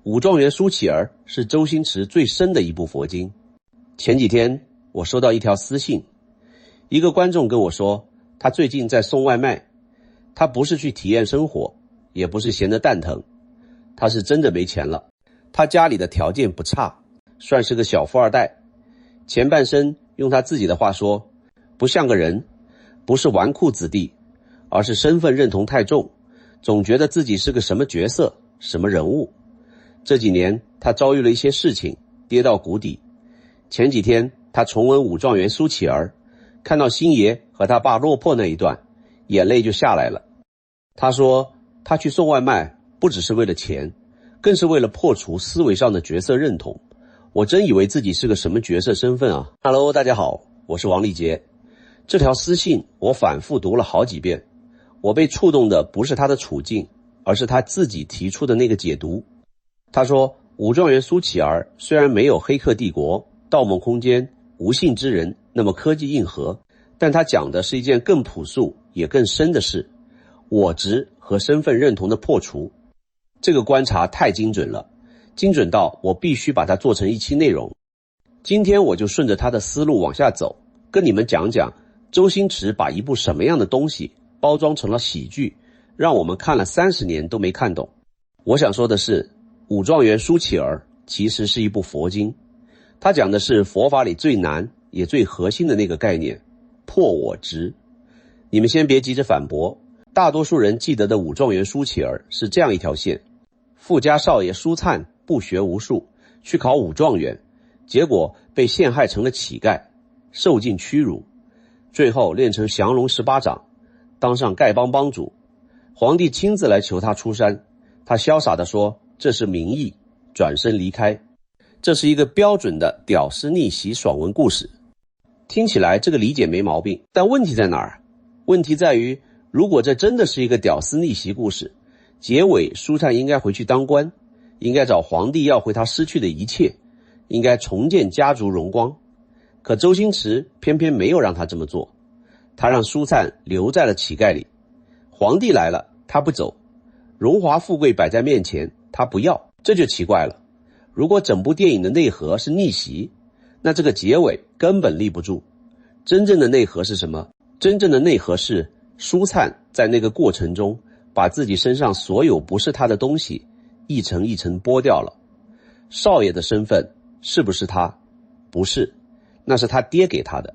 武状元苏乞儿是周星驰最深的一部佛经。前几天我收到一条私信，一个观众跟我说，他最近在送外卖，他不是去体验生活，也不是闲得蛋疼，他是真的没钱了。他家里的条件不差，算是个小富二代，前半生用他自己的话说，不像个人，不是纨绔子弟，而是身份认同太重，总觉得自己是个什么角色，什么人物。这几年他遭遇了一些事情，跌到谷底。前几天他重温武状元苏乞儿，看到星爷和他爸落魄那一段，眼泪就下来了。他说他去送外卖不只是为了钱，更是为了破除思维上的角色认同。我真以为自己是个什么角色身份啊。 Hello， 大家好，我是王立杰。这条私信我反复读了好几遍，我被触动的不是他的处境，而是他自己提出的那个解读。他说武状元苏乞儿虽然没有黑客帝国、盗梦空间、无性之人那么科技硬核，但他讲的是一件更朴素也更深的事，我执和身份认同的破除。这个观察太精准了，精准到我必须把它做成一期内容。今天我就顺着他的思路往下走，跟你们讲讲周星驰把一部什么样的东西包装成了喜剧，让我们看了30年都没看懂。我想说的是，武状元苏乞儿其实是一部佛经，它讲的是佛法里最难也最核心的那个概念，破我执。你们先别急着反驳，大多数人记得的武状元苏乞儿是这样一条线：富家少爷苏灿不学无术，去考武状元，结果被陷害成了乞丐，受尽屈辱，最后练成降龙18掌，当上丐帮帮主。皇帝亲自来求他出山，他潇洒地说这是民意，转身离开。这是一个标准的屌丝逆袭爽文故事，听起来这个理解没毛病，但问题在哪儿？问题在于，如果这真的是一个屌丝逆袭故事，结尾苏灿应该回去当官，应该找皇帝要回他失去的一切，应该重建家族荣光。可周星驰偏偏没有让他这么做，他让苏灿留在了乞丐里。皇帝来了他不走，荣华富贵摆在面前他不要，这就奇怪了。如果整部电影的内核是逆袭，那这个结尾根本立不住。真正的内核是什么？真正的内核是苏灿在那个过程中把自己身上所有不是他的东西一层一层剥掉了。少爷的身份是不是他？不是，那是他爹给他的。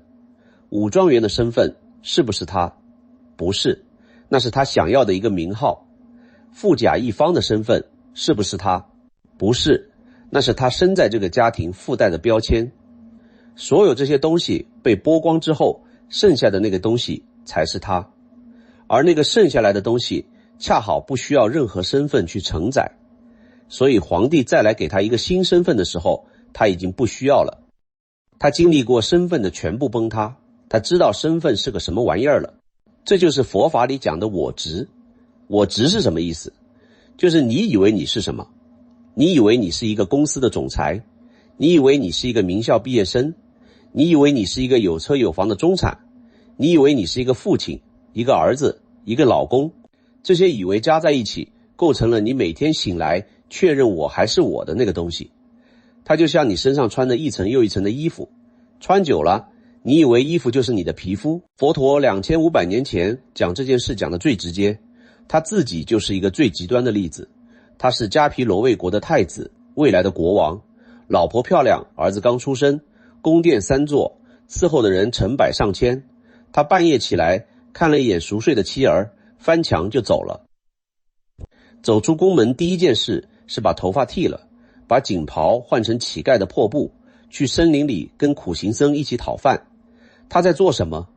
武状元的身份是不是他？不是，那是他想要的一个名号。富甲一方的身份是不是他？不是，那是他生在这个家庭附带的标签。所有这些东西被剥光之后，剩下的那个东西才是他，而那个剩下来的东西恰好不需要任何身份去承载，所以皇帝再来给他一个新身份的时候，他已经不需要了。他经历过身份的全部崩塌，他知道身份是个什么玩意儿了。这就是佛法里讲的我执。我执是什么意思？就是你以为你是什么，你以为你是一个公司的总裁，你以为你是一个名校毕业生，你以为你是一个有车有房的中产，你以为你是一个父亲，一个儿子，一个老公，这些以为加在一起构成了你每天醒来确认我还是我的那个东西。它就像你身上穿的一层又一层的衣服，穿久了你以为衣服就是你的皮肤。佛陀2500年前讲这件事讲得最直接，他自己就是一个最极端的例子。他是迦毗罗卫国的太子，未来的国王，老婆漂亮，儿子刚出生，宫殿3座，伺候的人成百上千。他半夜起来看了一眼熟睡的妻儿，翻墙就走了。走出宫门第一件事是把头发剃了，把锦袍换成乞丐的破布，去森林里跟苦行僧一起讨饭。他在做什么？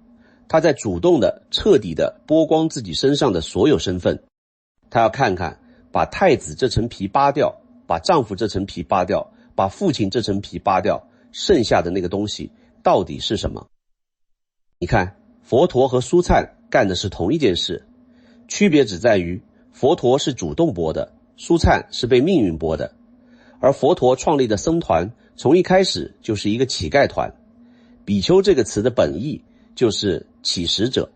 他在主动的彻底的剥光自己身上的所有身份。他要看看把太子这层皮扒掉，把丈夫这层皮扒掉，把父亲这层皮扒掉，剩下的那个东西到底是什么？你看，佛陀和苏灿干的是同一件事，区别只在于佛陀是主动剥的，苏灿是被命运剥的。而佛陀创立的僧团从一开始就是一个乞丐团。比丘这个词的本意就是乞食者，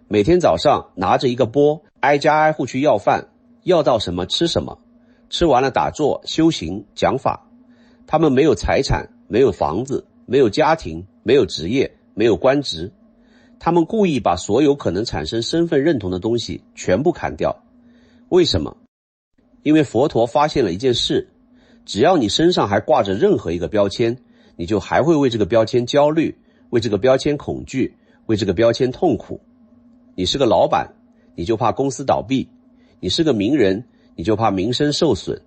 每天早上拿着一个钵，挨家挨户去要饭，要到什么吃什么。吃完了打坐修行讲法。他们没有财产，没有房子，没有家庭，没有职业，没有官职。他们故意把所有可能产生身份认同的东西全部砍掉。为什么？因为佛陀发现了一件事，只要你身上还挂着任何一个标签，你就还会为这个标签焦虑，为这个标签恐惧，为这个标签痛苦。你是个老板，你就怕公司倒闭；你是个名人，你就怕名声受损；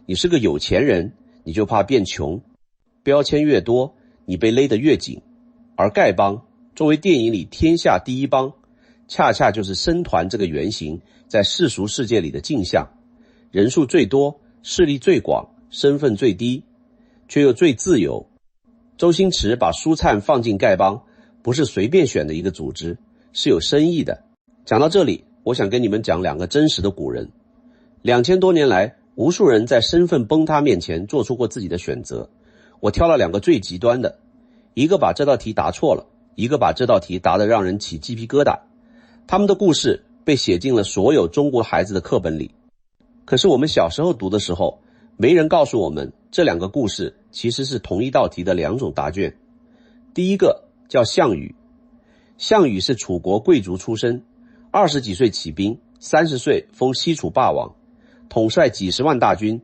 你是个有钱人，你就怕变穷。标签越多，你被勒得越紧。而丐帮作为电影里天下第一帮，恰恰就是僧团这个原型在世俗世界里的镜像，人数最多，势力最广，身份最低，却又最自由。周星驰把舒灿放进丐帮，不是随便选的一个组织，是有深意的。讲到这里，我想跟你们讲两个真实的古人。2000多年来，无数人在身份崩塌面前做出过自己的选择。我挑了两个最极端的，一个把这道题答错了，一个把这道题答得让人起鸡皮疙瘩。他们的故事被写进了所有中国孩子的课本里。可是我们小时候读的时候，没人告诉我们这两个故事其实是同一道题的两种答卷。第一个叫项羽。项羽是楚国贵族出身，20几岁起兵，30岁封西楚霸王，统帅几十万大军，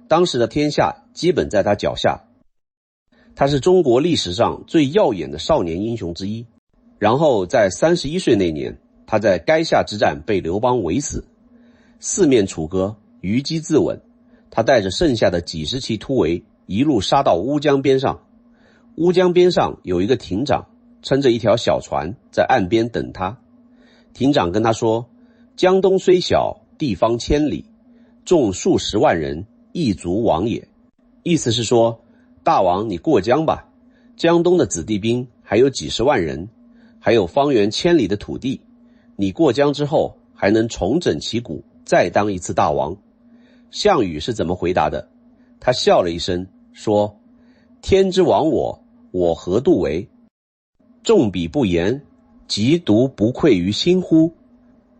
当时的天下基本在他脚下。他是中国历史上最耀眼的少年英雄之一。然后在31岁那年，他在垓下之战被刘邦围死，四面楚歌，虞姬自刎。他带着剩下的几十骑突围，一路杀到乌江边上。乌江边上有一个亭长，撑着一条小船在岸边等他。亭长跟他说，江东虽小，地方千里，众数十万人，亦足往也。意思是说，大王你过江吧，江东的子弟兵还有几十万人，还有方圆千里的土地，你过江之后还能重整旗鼓，再当一次大王。项羽是怎么回答的？他笑了一声说，天之亡我，我何度为？众比不言，即独不愧于心乎？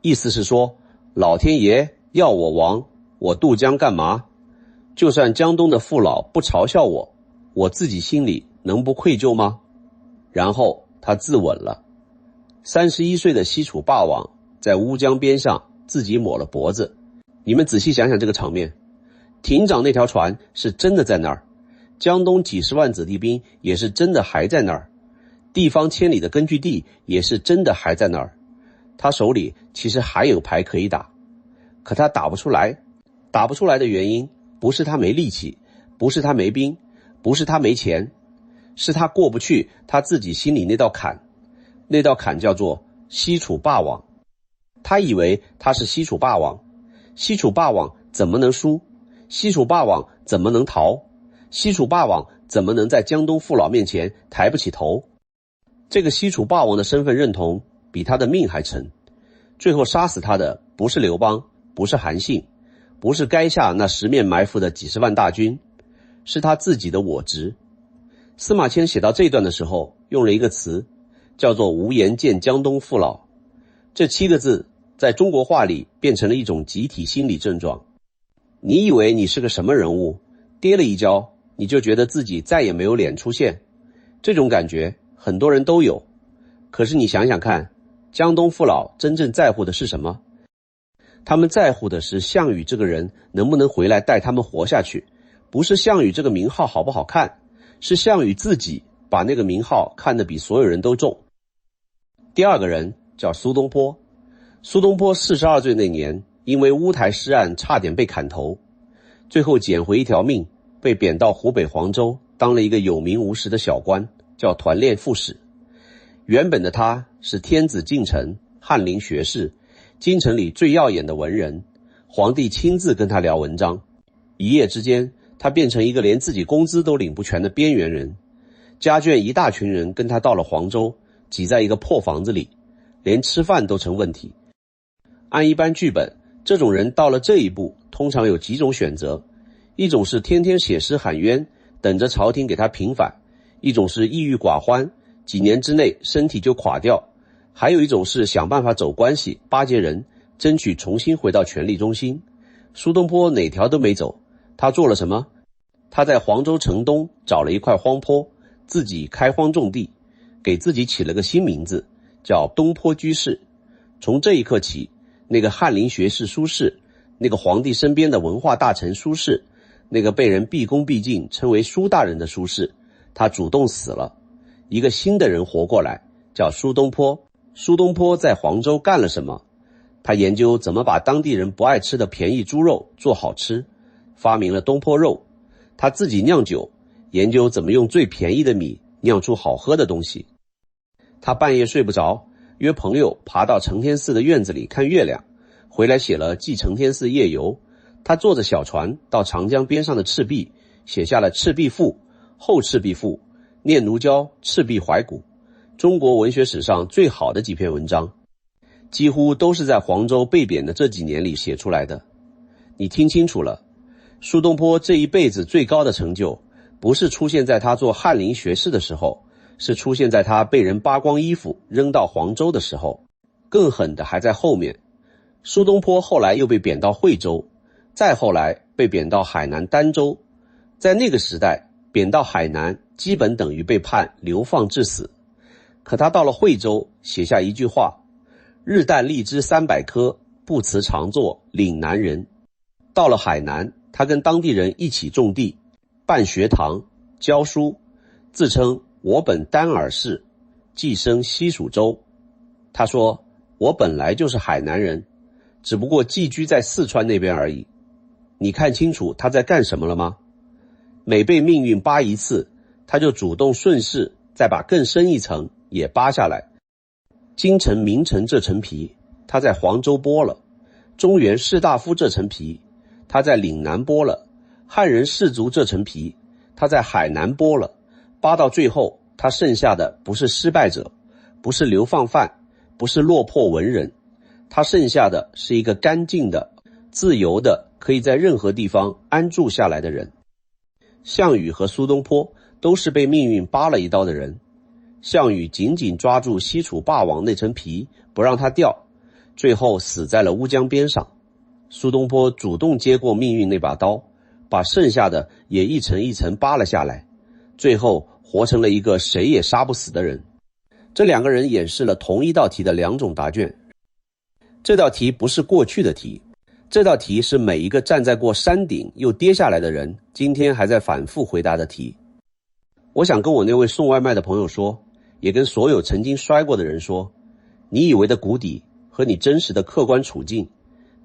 意思是说，老天爷要我亡，我渡江干嘛？就算江东的父老不嘲笑我，我自己心里能不愧疚吗？然后他自刎了。31岁的西楚霸王在乌江边上自己抹了脖子。你们仔细想想这个场面，亭长那条船是真的在那儿，江东几十万子弟兵也是真的还在那儿，地方千里的根据地也是真的还在那儿。他手里其实还有牌可以打，可他打不出来。打不出来的原因不是他没力气，不是他没兵，不是他没钱，是他过不去他自己心里那道坎。那道坎叫做西楚霸王。他以为他是西楚霸王，西楚霸王怎么能输？西楚霸王怎么能逃？西楚霸王怎么能在江东父老面前抬不起头？这个西楚霸王的身份认同比他的命还沉。最后杀死他的不是刘邦，不是韩信，不是垓下那十面埋伏的几十万大军，是他自己的我执。司马迁写到这段的时候用了一个词，叫做无颜见江东父老。这7个字在中国话里变成了一种集体心理症状。你以为你是个什么人物，跌了一跤你就觉得自己再也没有脸出现，这种感觉很多人都有。可是你想想看，江东父老真正在乎的是什么？他们在乎的是项羽这个人能不能回来带他们活下去，不是项羽这个名号好不好看，是项羽自己把那个名号看得比所有人都重。第二个人叫苏东坡。苏东坡42岁那年，因为乌台诗案差点被砍头，最后捡回一条命，被贬到湖北黄州，当了一个有名无实的小官，叫团练副使。原本的他是天子近臣，翰林学士，京城里最耀眼的文人，皇帝亲自跟他聊文章。一夜之间，他变成一个连自己工资都领不全的边缘人。家眷一大群人跟他到了黄州，挤在一个破房子里，连吃饭都成问题。按一般剧本，这种人到了这一步通常有几种选择，一种是天天写诗喊冤，等着朝廷给他平反，一种是抑郁寡欢，几年之内身体就垮掉，还有一种是想办法走关系巴结人，争取重新回到权力中心。苏东坡哪条都没走，他做了什么？他在黄州城东找了一块荒坡，自己开荒种地，给自己起了个新名字，叫东坡居士。从这一刻起，那个翰林学士苏轼，那个皇帝身边的文化大臣苏轼，那个被人毕恭毕敬称为苏大人的苏轼，他主动死了，一个新的人活过来，叫苏东坡。苏东坡在黄州干了什么？他研究怎么把当地人不爱吃的便宜猪肉做好吃，发明了东坡肉。他自己酿酒，研究怎么用最便宜的米酿出好喝的东西。他半夜睡不着，约朋友爬到承天寺的院子里看月亮，回来写了《记承天寺夜游》。他坐着小船到长江边上的赤壁，写下了《赤壁赋》《后赤壁赋》《念奴娇》《赤壁怀古》，中国文学史上最好的几篇文章，几乎都是在黄州被贬的这几年里写出来的。你听清楚了，苏东坡这一辈子最高的成就，不是出现在他做翰林学士的时候，是出现在他被人扒光衣服扔到黄州的时候。更狠的还在后面，苏东坡后来又被贬到惠州，再后来被贬到海南儋州。在那个时代，贬到海南基本等于被判流放致死。可他到了惠州，写下一句话：日啖荔枝300颗，不辞常作岭南人。到了海南，他跟当地人一起种地，办学堂，教书，自称我本丹耳氏，寄生西蜀州。他说，我本来就是海南人，只不过寄居在四川那边而已。你看清楚他在干什么了吗？每被命运扒一次，他就主动顺势再把更深一层也扒下来。京城名臣这层皮，他在黄州剥了；中原士大夫这层皮，他在岭南剥了；汉人士族这层皮，他在海南剥了。扒到最后，他剩下的不是失败者，不是流放犯，不是落魄文人，他剩下的是一个干净的、自由的，可以在任何地方安住下来的人。项羽和苏东坡都是被命运扒了一刀的人。项羽紧紧抓住西楚霸王那层皮不让他掉，最后死在了乌江边上。苏东坡主动接过命运那把刀，把剩下的也一层一层扒了下来，最后活成了一个谁也杀不死的人。这两个人演示了同一道题的两种答卷。这道题不是过去的题，这道题是每一个站在过山顶又跌下来的人今天还在反复回答的题。我想跟我那位送外卖的朋友说，也跟所有曾经摔过的人说，你以为的谷底和你真实的客观处境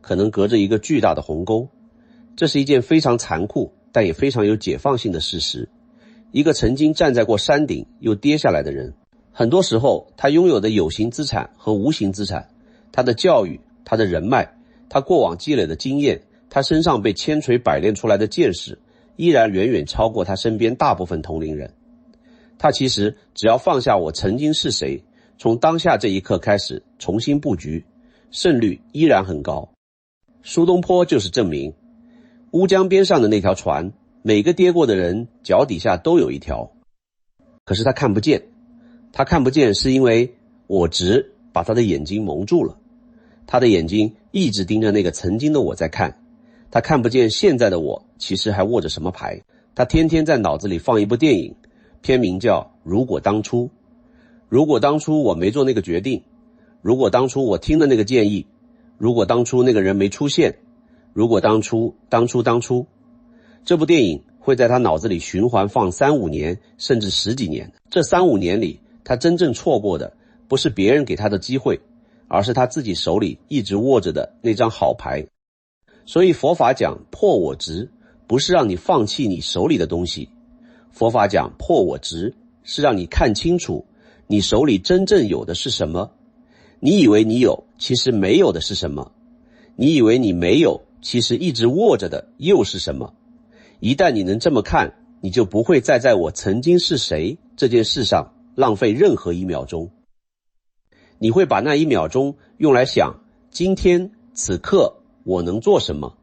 可能隔着一个巨大的鸿沟。这是一件非常残酷但也非常有解放性的事实。一个曾经站在过山顶又跌下来的人，很多时候他拥有的有形资产和无形资产，他的教育，他的人脉，他过往积累的经验，他身上被千锤百炼出来的见识，依然远远超过他身边大部分同龄人。他其实只要放下我曾经是谁，从当下这一刻开始重新布局，胜率依然很高。苏东坡就是证明。乌江边上的那条船，每个跌过的人脚底下都有一条，可是他看不见。他看不见是因为我执把他的眼睛蒙住了，他的眼睛一直盯着那个曾经的我在看，他看不见现在的我其实还握着什么牌。他天天在脑子里放一部电影，片名叫如果当初。如果当初我没做那个决定，如果当初我听的那个建议，如果当初那个人没出现，如果当初。这部电影会在他脑子里循环放3-5年甚至10几年。这3-5年里，他真正错过的不是别人给他的机会，而是他自己手里一直握着的那张好牌。所以佛法讲破我执，不是让你放弃你手里的东西，佛法讲破我执是让你看清楚你手里真正有的是什么。你以为你有，其实没有的是什么？你以为你没有，其实一直握着的又是什么？一旦你能这么看，你就不会再在我曾经是谁这件事上浪费任何1秒钟。你会把那1秒钟用来想，今天此刻我能做什么？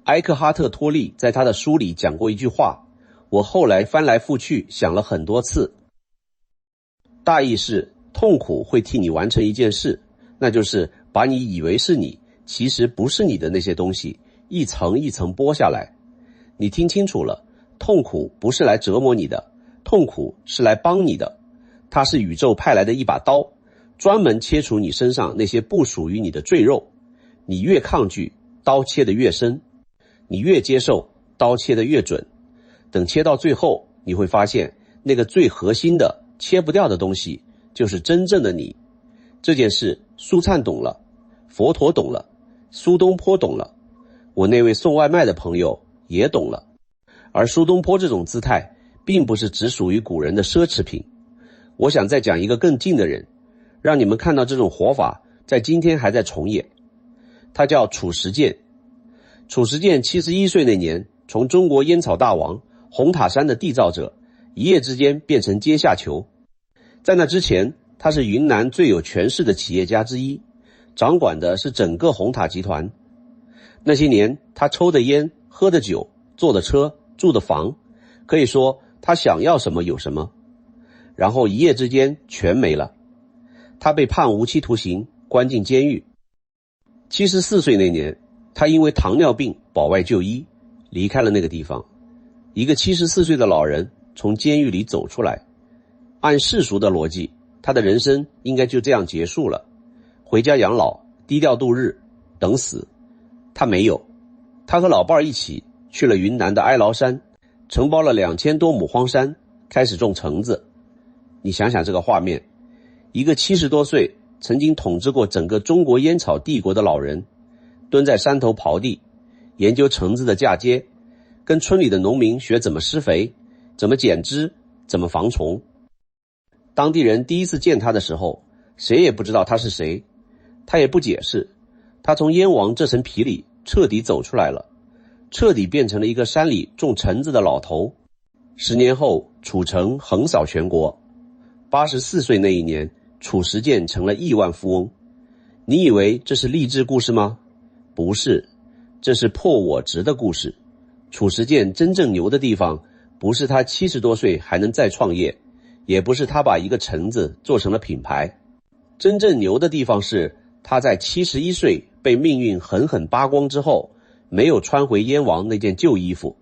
埃克哈特·托利在他的书里讲过一句话，我后来翻来覆去想了很多次。大意是，痛苦会替你完成一件事，那就是把你以为是你，其实不是你的那些东西一层一层剥下来。你听清楚了，痛苦不是来折磨你的，痛苦是来帮你的。它是宇宙派来的一把刀，专门切除你身上那些不属于你的赘肉。你越抗拒，刀切得越深；你越接受，刀切得越准。等切到最后，你会发现那个最核心的切不掉的东西就是真正的你。这件事苏灿懂了，佛陀懂了，苏东坡懂了，我那位送外卖的朋友也懂了。而苏东坡这种姿态并不是只属于古人的奢侈品。我想再讲一个更近的人，让你们看到这种活法在今天还在重演。他叫褚时健。褚时健71岁那年，从中国烟草大王红塔山的缔造者，一夜之间变成阶下囚。在那之前，他是云南最有权势的企业家之一，掌管的是整个红塔集团。那些年，他抽的烟，喝的酒，坐的车，住的房，可以说他想要什么有什么。然后一夜之间全没了。他被判无期徒刑，关进监狱。74岁那年，他因为糖尿病保外就医，离开了那个地方。一个74岁的老人从监狱里走出来，按世俗的逻辑，他的人生应该就这样结束了，回家养老，低调度日，等死。他没有，他和老伴一起去了云南的哀牢山，承包了2000多亩荒山，开始种橙子。你想想这个画面，一个70多岁曾经统治过整个中国烟草帝国的老人，蹲在山头刨地，研究橙子的嫁接，跟村里的农民学怎么施肥，怎么剪枝，怎么防虫。当地人第一次见他的时候，谁也不知道他是谁，他也不解释。他从燕王这层皮里彻底走出来了，彻底变成了一个山里种橙子的老头。10年后，褚橙横扫全国。84岁那一年，褚时健成了亿万富翁。你以为这是励志故事吗？不是，这是破我执的故事。褚时健真正牛的地方，不是他70多岁还能再创业，也不是他把一个橙子做成了品牌。真正牛的地方是他在71岁被命运狠狠扒光之后，没有穿回燕王那件旧衣服，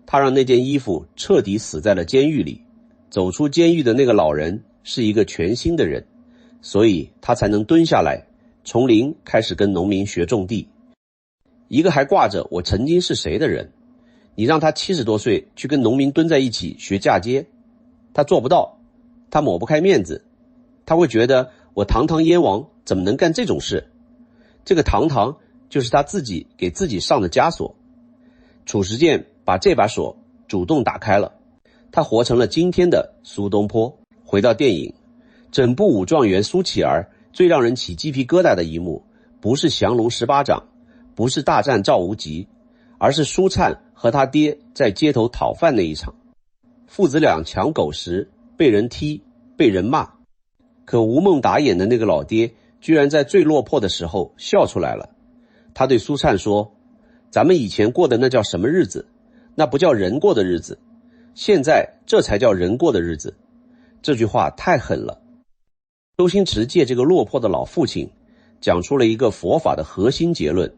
他让那件衣服彻底死在了监狱里。走出监狱的那个老人是一个全新的人，所以他才能蹲下来，从零开始跟农民学种地。一个还挂着我曾经是谁的人，你让他70多岁去跟农民蹲在一起学嫁接，他做不到，他抹不开面子，他会觉得我堂堂燕王怎么能干这种事？这个堂堂就是他自己给自己上的枷锁。褚时健把这把锁主动打开了，他活成了今天的苏东坡。回到电影，整部武状元苏乞儿最让人起鸡皮疙瘩的一幕，不是降龙18掌，不是大战赵无极，而是苏灿和他爹在街头讨饭那一场。父子俩抢狗时被人踢，被人骂，可吴孟达演的那个老爹居然在最落魄的时候笑出来了。他对苏灿说，咱们以前过的那叫什么日子？那不叫人过的日子，现在这才叫人过的日子。这句话太狠了。周星驰借这个落魄的老父亲讲出了一个佛法的核心结论。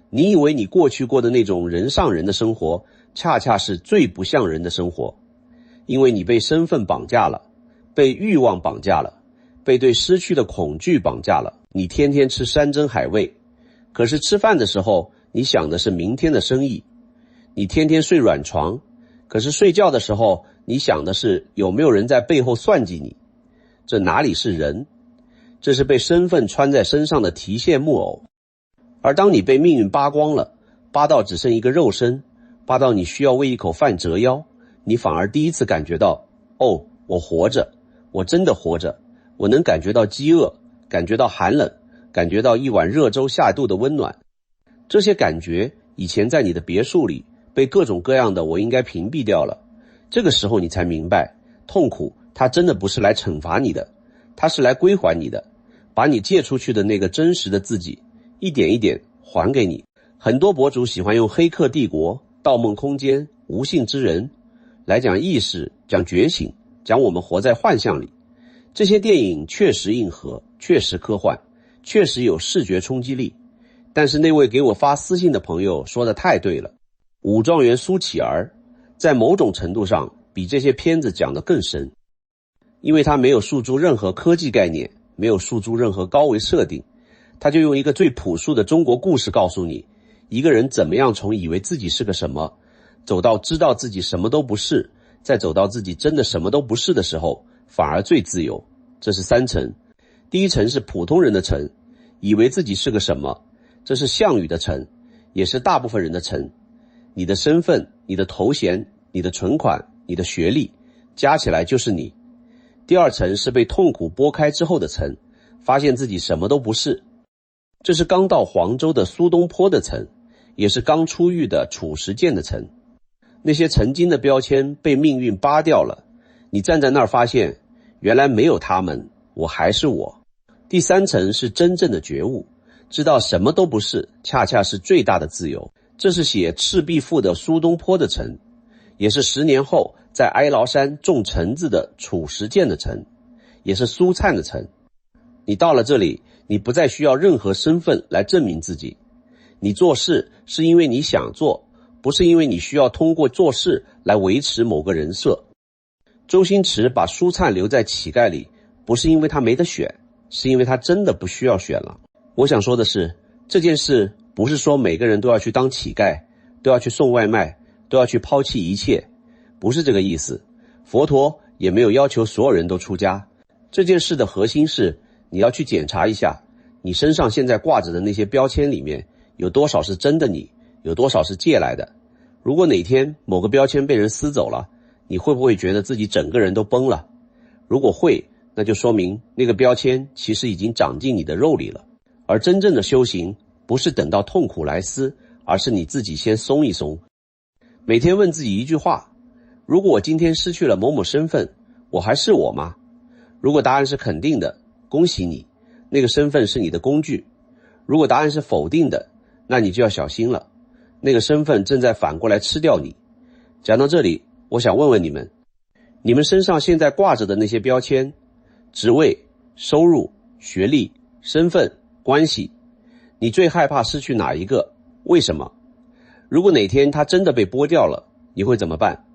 你以为你过去过的那种人上人的生活，恰恰是最不像人的生活，因为你被身份绑架了，被欲望绑架了，被对失去的恐惧绑架了。你天天吃山珍海味，可是吃饭的时候你想的是明天的生意。你天天睡软床，可是睡觉的时候你想的是有没有人在背后算计你。这哪里是人？这是被身份穿在身上的提线木偶。而当你被命运扒光了，扒到只剩一个肉身，扒到你需要为一口饭折腰，你反而第一次感觉到，哦，我活着，我真的活着，我能感觉到饥饿，感觉到寒冷，感觉到一碗热粥下肚的温暖。这些感觉以前在你的别墅里被各种各样的我应该屏蔽掉了。这个时候你才明白，痛苦它真的不是来惩罚你的，它是来归还你的，把你借出去的那个真实的自己一点一点还给你。很多博主喜欢用《黑客帝国》、《盗梦空间》、《无性之人》来讲意识，讲觉醒，讲我们活在幻象里。这些电影确实硬核，确实科幻，确实有视觉冲击力，但是那位给我发私信的朋友说的太对了，武状元苏乞儿在某种程度上比这些片子讲得更深，因为他没有诉诸任何科技概念，没有诉诸任何高维设定，他就用一个最朴素的中国故事告诉你，一个人怎么样从以为自己是个什么，走到知道自己什么都不是，再走到自己真的什么都不是的时候，反而最自由。这是3层。第一层是普通人的层，以为自己是个什么，这是项羽的层，也是大部分人的层。你的身份，你的头衔，你的存款，你的学历，加起来就是你。第二层是被痛苦剥开之后的层，发现自己什么都不是。这是刚到黄州的苏东坡的层，也是刚出狱的褚时健的层。那些曾经的标签被命运扒掉了，你站在那儿发现，原来没有他们，我还是我。第3层是真正的觉悟，知道什么都不是，恰恰是最大的自由。这是写《赤壁赋》的苏东坡的层，也是10年后在哀牢山种橙子的褚时健的层，也是苏灿的层。你到了这里，你不再需要任何身份来证明自己，你做事是因为你想做，不是因为你需要通过做事来维持某个人设。周星驰把苏灿留在乞丐里，不是因为他没得选，是因为他真的不需要选了。我想说的是，这件事不是说每个人都要去当乞丐，都要去送外卖，都要去抛弃一切，不是这个意思。佛陀也没有要求所有人都出家。这件事的核心是，你要去检查一下，你身上现在挂着的那些标签里面，有多少是真的你，有多少是借来的。如果哪天某个标签被人撕走了，你会不会觉得自己整个人都崩了？如果会，那就说明那个标签其实已经长进你的肉里了。而真正的修行不是等到痛苦来撕，而是你自己先松一松。每天问自己一句话，如果我今天失去了某某身份，我还是我吗？如果答案是肯定的，恭喜你，那个身份是你的工具。如果答案是否定的，那你就要小心了，那个身份正在反过来吃掉你。讲到这里，我想问问你们，你们身上现在挂着的那些标签，职位、收入、学历、身份、关系，你最害怕失去哪一个？为什么？如果哪天它真的被剥掉了，你会怎么办？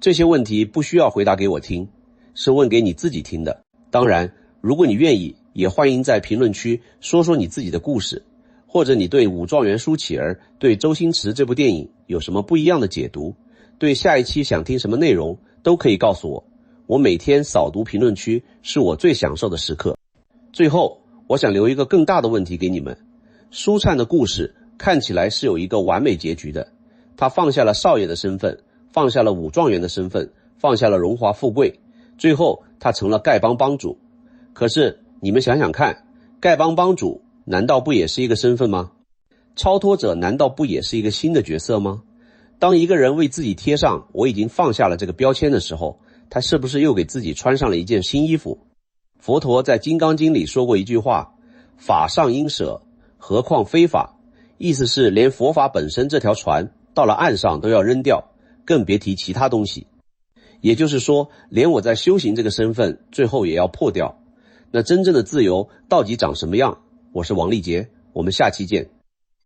这些问题不需要回答给我听，是问给你自己听的。当然，如果你愿意，也欢迎在评论区说说你自己的故事，或者你对武状元苏乞儿、对周星驰这部电影有什么不一样的解读，对下一期想听什么内容都可以告诉我。我每天扫读评论区是我最享受的时刻。最后，我想留一个更大的问题给你们。苏灿的故事看起来是有一个完美结局的，他放下了少爷的身份，放下了武状元的身份，放下了荣华富贵，最后他成了丐帮帮主。可是你们想想看，丐帮帮主难道不也是一个身份吗？超脱者难道不也是一个新的角色吗？当一个人为自己贴上我已经放下了这个标签的时候，他是不是又给自己穿上了一件新衣服？佛陀在《金刚经》里说过一句话，法上应舍，何况非法，意思是连佛法本身这条船到了岸上都要扔掉，更别提其他东西。也就是说，连我在修行这个身份最后也要破掉。那真正的自由到底长什么样？我是王立杰，我们下期见。